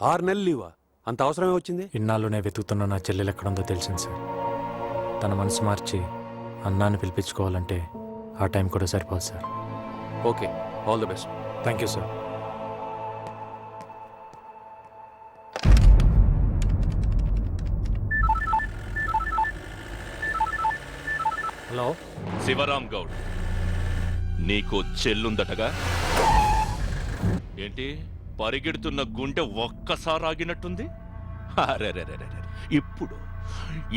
6 నెలలు లీవా? అంత అవసరమే వచ్చింది? ఇన్నాళ్ళు నేను వెతుకుతున్న నా చెల్లెలు ఎక్కడుందో తెలిసింది సార్. తన మనసు మార్చి అన్నాన్ని పిలిపించుకోవాలంటే ఆ టైం కూడా సరిపోదు sir. Okay, all the best. Thank you sir. Hello, Shivaram Goud, నీకు చెల్లుందటగా? ఏంటి పరిగెడుతున్న గుండె ఒక్కసారి ఆగినట్టుంది? అరెరెరెరెరె. ఇప్పుడు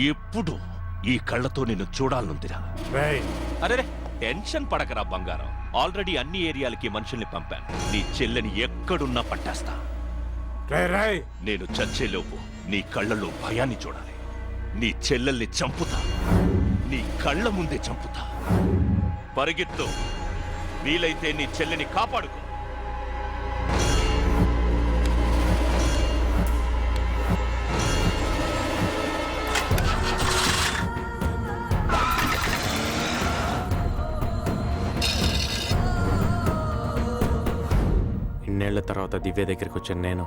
ఇప్పుడు ఈ కళ్ళతో నిన్ను చూడాలనుందిరా. అరే టెన్షన్ పడకరా బంగారం. ఆల్రెడీ అన్ని ఏరియాలకి మనుషుల్ని పంపాను. నీ చెల్లెని ఎక్కడున్నా పట్టేస్తా. నేను చచ్చేలోపు నీ కళ్ళలో భయాన్ని చూడాలి. నీ చెల్లెల్ని చంపుతా, నీ కళ్ళ ముందే చంపుతా. పరిగెత్తు, వీలైతే నీ చెల్లెని కాపాడుకో. ఇన్నేళ్ల తర్వాత దివ్య దగ్గరికి వచ్చిన నేను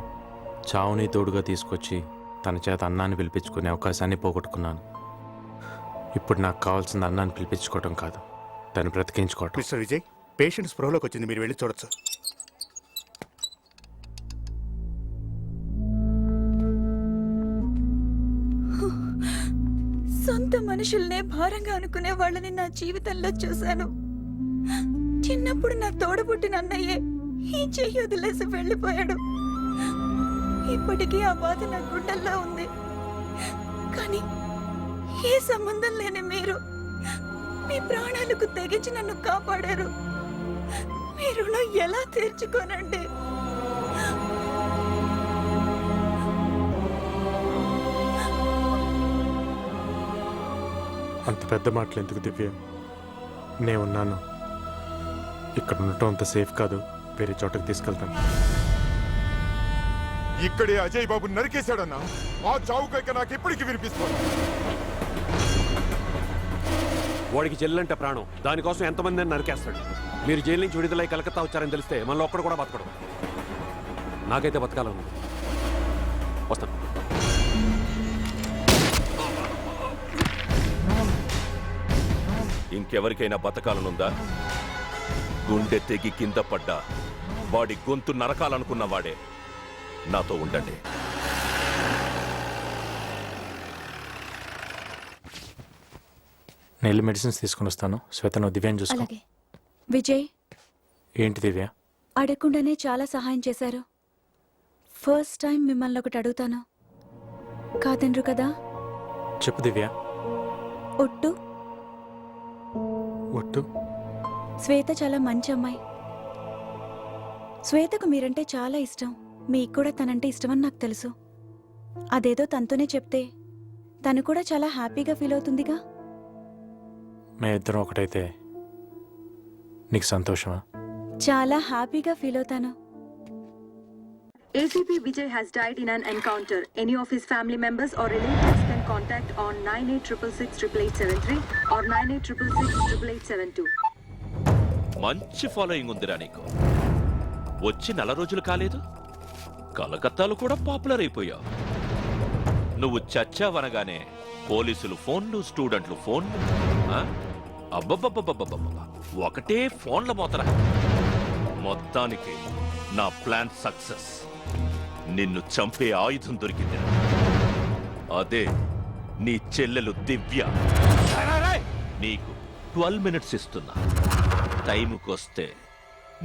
చావుని తోడుగా తీసుకొచ్చి తన చేత అన్నాన్ని పిలిపించుకునే అవకాశాన్ని పోగొట్టుకున్నాను. ఇప్పుడు నాకు కావాల్సింది అన్నాన్ని పిలిపించుకోవటం కాదు, తను బ్రతికించుకోవటం. మిస్టర్ విజయ్, పేషెంట్ స్పృహలోకి వచ్చింది, మీరు వెళ్ళి చూడొచ్చు. సొంత మనుషుల్నే భారంగా అనుకునే వాళ్ళని నా జీవితంలో చూశాను. చిన్నప్పుడు నా తోడబుట్టిన అన్నయ్యే ఈ చెయ్యి వదిలేసి వెళ్ళిపోయాడు. ఇప్పటికీ ఆ బాధ నా గుండెల్లో ఉంది. కానీ ఏ సంబంధం లేని మీరు మీ ప్రాణాలకు తెగించి నన్ను కాపాడారు. మీ రుణం ఎలా తీర్చుకోనండి? అంత పెద్ద మాటలు ఎందుకు దివ్య? నేనున్నాను. ఇక్కడ ఉండటం అంత సేఫ్ కాదు, వేరే చోటకి తీసుకెళ్తాను. ఇక్కడే అజయ్ బాబు నరికేశాడన్నా. ఆ చావుకైక నాకు ఎప్పటికీ వినిపిస్తాను. వాడికి చెల్లెంటే ప్రాణం, దానికోసం ఎంతమంది నరికేస్తాడు. మీరు జైలు నుంచి విడుదలై కలకత్తా వచ్చారని తెలిస్తే మనలో ఒక్కడు కూడా బతకడం. నాకైతే బతకాలను. వస్తాను. ఇంకెవరికైనా బతకాలనుందా? గుండె తెగి కింద పడ్డా వాడి గొంతు నరకాలనుకున్న వాడే నాతో ఉండండి. నేను మెడిసిన్స్ తీసుకుని వస్తాను. శ్వేత, నువ్వు దివ్యాన్ని చూసుకో. అలాగే. విజయ్, ఏంటి దివ్య? అడగకుండానే చాలా సహాయం చేశారు. ఫస్ట్ టైం మిమ్మల్ని ఒకటి అడుగుతాను, కాదనరు కదా? చెప్పు దివ్య. ఒట్టు. ఒట్టు? శ్వేత చాలా మంచి అమ్మాయి. శ్వేతకు మీరంటే చాలా ఇష్టం. మీకు కూడా తనంటే ఇష్టమని నాకు తెలుసు. అదేదో తనతోనే చెప్తే తను కూడా చాలా హ్యాపీగా ఫీల్ అవుతుందిగా. మేమిద్దరం ఒకటైతే నీకు సంతోషమా? చాలా హ్యాపీగా ఫీల్ అవుతాను. ACP Vijay has died in an encounter. Any of his family members or relatives can contact on 98668873 or 98668872. మంచి ఫాలోయింగ్ ఉందిరా నీకు. వచ్చి 4 రోజులు కాలేదు, కలకత్తాలో కూడా పాపులర్ అయిపోయావు. నువ్వు చచ్చావనగానే పోలీసులు ఫోన్లు, స్టూడెంట్లు ఫోన్లు. అబ్బబ్బబ్బబ్బబ్బబ్బ, ఒకటే ఫోన్ల మోతరా. మొత్తానికి నా ప్లాన్ సక్సెస్. నిన్ను చంపే ఆయుధం దొరికింది. అదే నీ చెల్లెలు దివ్య. నీకు 12 మినిట్స్ ఇస్తున్నా. టైంకొస్తే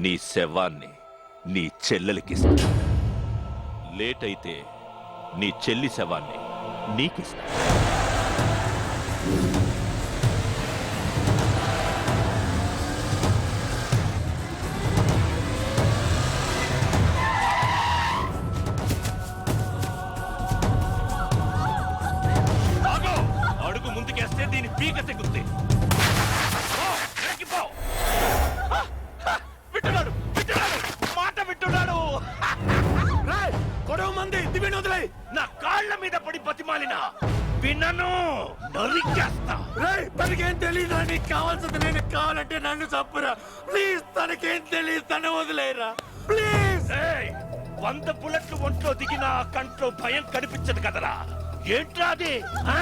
నీ శవాన్ని నీ చెల్లెలకిస్తా. లేట్ అయితే నీ చెల్లి శవాన్ని నీకిస్తా. అడుగు ముందుకేస్తే దీని పీక తెగుద్ది. వింటున్నాడు, వింటున్నాడు, మాట వింటున్నాడు. గొడవ మంది దివ్యను వదిలే. నా కాళ్ళ మీద పడి బతిమాలిన వినను, నరికేస్తా. తనకేం తెలీదు. నీకు కావాల్సింది నేను కావాలంటే నన్ను చంపురా ప్లీజ్. తనకేం తెలీదు, తను వదిలేరా ప్లీజ్. 100 బుల్లెట్లు ఒంట్లో దిగిన ఆ కంట్లో భయం కనిపించదు కదరా. ఏంట్రా అది? ఆ?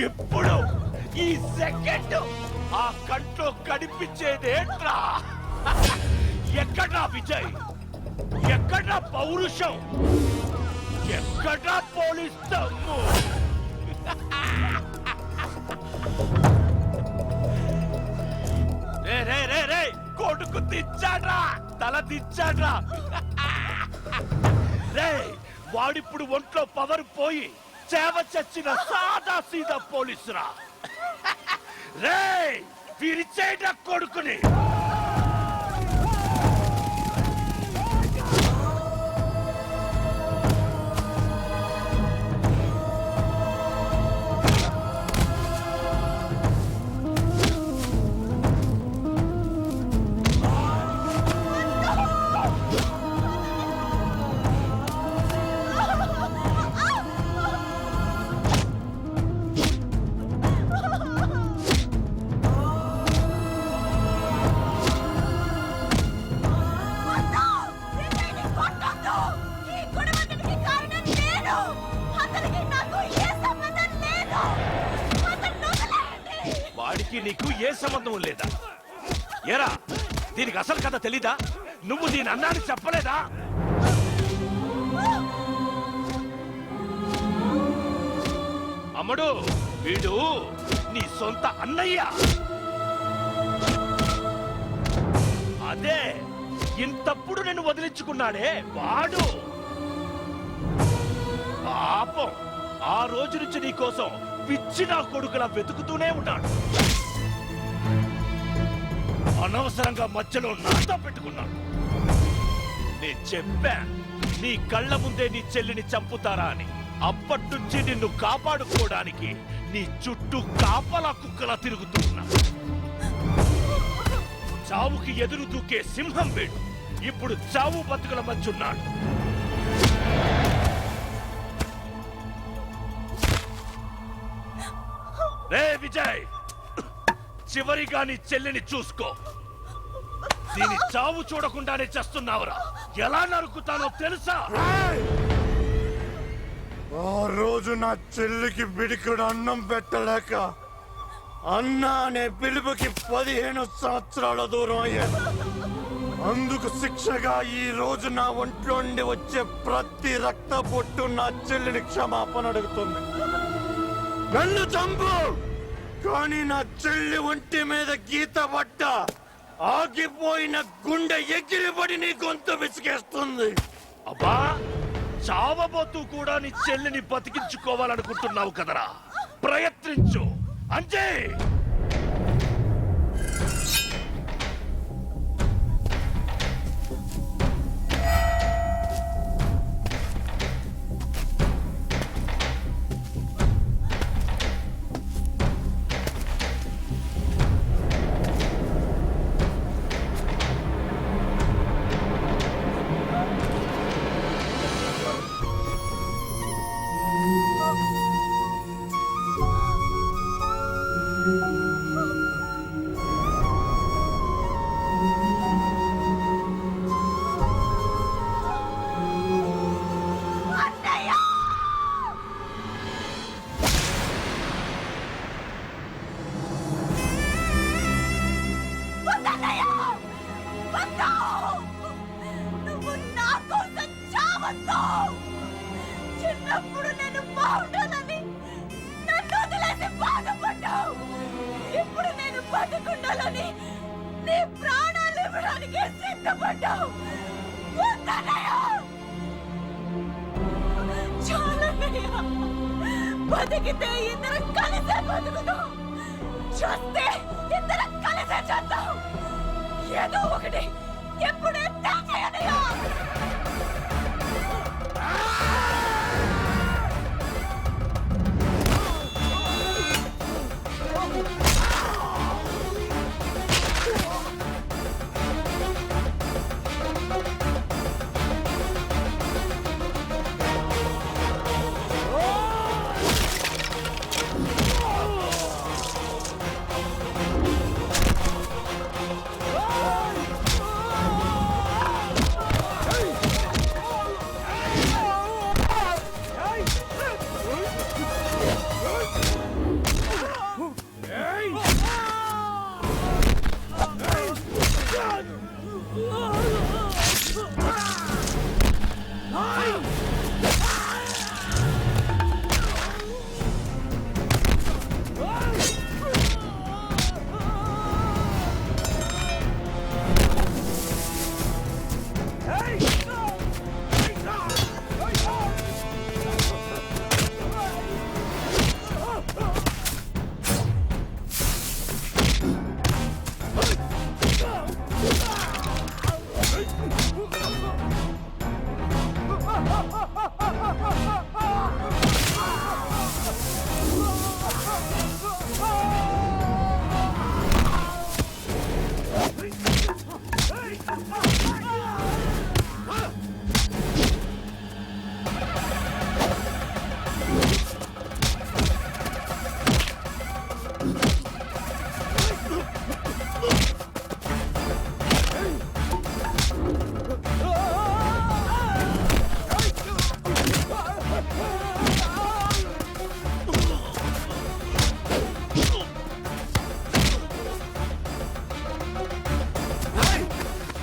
ఇప్పుడు ఈ సెకండ్ ఆ కంట్లో కనిపించేదేంట్రా? ఎక్కడ్రా విజయ్? ఎక్కడ్రా పౌరుషం? ఎక్కడ్రా పోలీస్ దమ్ము? రే రే రే రే కొడుకు దించాడ్రా, తల దించాడ్రా. రే వాడిప్పుడు ఒంట్లో పవర్ పోయి చేవ చచ్చిన సాదా సీదా పోలీసురా. రే విరిచేడ్రా కొడుకుని. వాడికి నీకు ఏ సంబంధం లేదా? ఏరా దీనికి అసలు కథ తెలీదా? నువ్వు దీని అన్నాన్ని చెప్పలేదా? అమ్మడు వీడు నీ సొంత అన్నయ్య. అదే ఇంతప్పుడు నేను వదిలించుకున్నాడే వాడు. పాపం ఆ రోజు నుంచి నీ కోసం పిచ్చి నా కొడుకులా వెతుకుతూనే ఉన్నాడు. అనవసరంగా మధ్యలో నాతో పెట్టుకున్నాడు. నేను చెప్పా నీ కళ్ళ ముందే నీ చెల్లిని చంపుతారా అని. అప్పట్నుంచి నిన్ను కాపాడుకోవడానికి నీ చుట్టూ కాపలా కుక్కలా తిరుగుతున్నా. చావుకి ఎదురు దూకే సింహం వీడు. ఇప్పుడు చావు బతుకుల మధ్యున్నాడు. రే విజయ్, చివరిగా నీ చెల్లిని చూసుకో. దీని చావు చూడకుండానే చేస్తున్నావురా. ఎలా నరుకుతానో తెలుసా? ఆ రోజు నా చెల్లికి బిడికుడు అన్నం పెట్టలేక అన్నా అనే పిలుపుకి 15 సంవత్సరాల దూరం అయ్యాను. అందుకు శిక్షగా ఈ రోజు నా ఒంట్లో నుండి వచ్చే ప్రతి రక్త పొట్టు నా చెల్లిని క్షమాపణ అడుగుతుంది. నన్ను చంపు, కానీ నా చెల్లి ఒంటి మీద గీత పడ్డ ఆగిపోయిన గుండె ఎగిరిపడి నీ గొంతు విసిగేస్తుంది. అబ్బా చావబోతూ కూడా నీ చెల్లిని బతికించుకోవాలనుకుంటున్నావు కదరా. ప్రయత్నించు అంజయ్. చిన్నప్పుడు నేను బాగుండాలని నన్ను వదిలేసి బాధపడ్డావు. ఇప్పుడు నేను బతుకుండాలని నీ ప్రాణాలు ఇవ్వడానికి సిద్ధపడ్డావు. చాలన్నయ్య, బతికితే ఇద్దరం కలిసే బతుకుతాం, చూస్తే ఇద్దరం కలిసే చేద్దాం. ఏదో ఒకటి ఎప్పుడే తేల్చేయనయ్యా.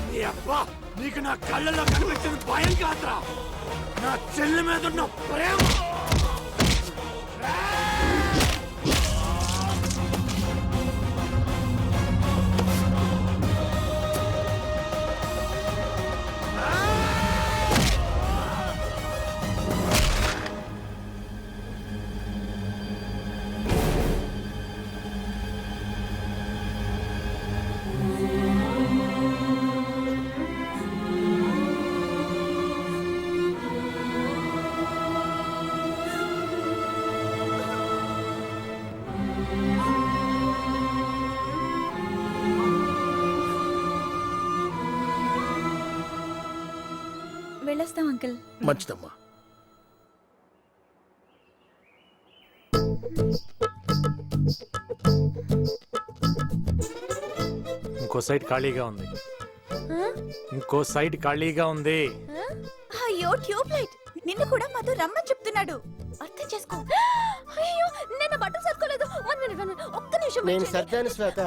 నీ అబ్బా నీకు నా కళ్ళలో కనిపించిన భయం కాదురా, నా చెల్లి మీద ఉన్న ప్రేమ. వెళ్ళొస్తాం అంకుల్. మంచిదమ్మా. ఇంకో సైడ్ ఖాళీగా ఉంది. ఇంకో సైడ్ ఖాళీగా ఉంది. అయ్యో ట్యూబ్ లైట్, నిన్ను కూడా మధు రమ్మని చెప్తున్నాడు, అర్థం చేసుకో. అయ్యో నేను బట్టలు సర్దుకోలేదు. ఒక్క నిమిషం. నేను సర్దాను శ్వేత.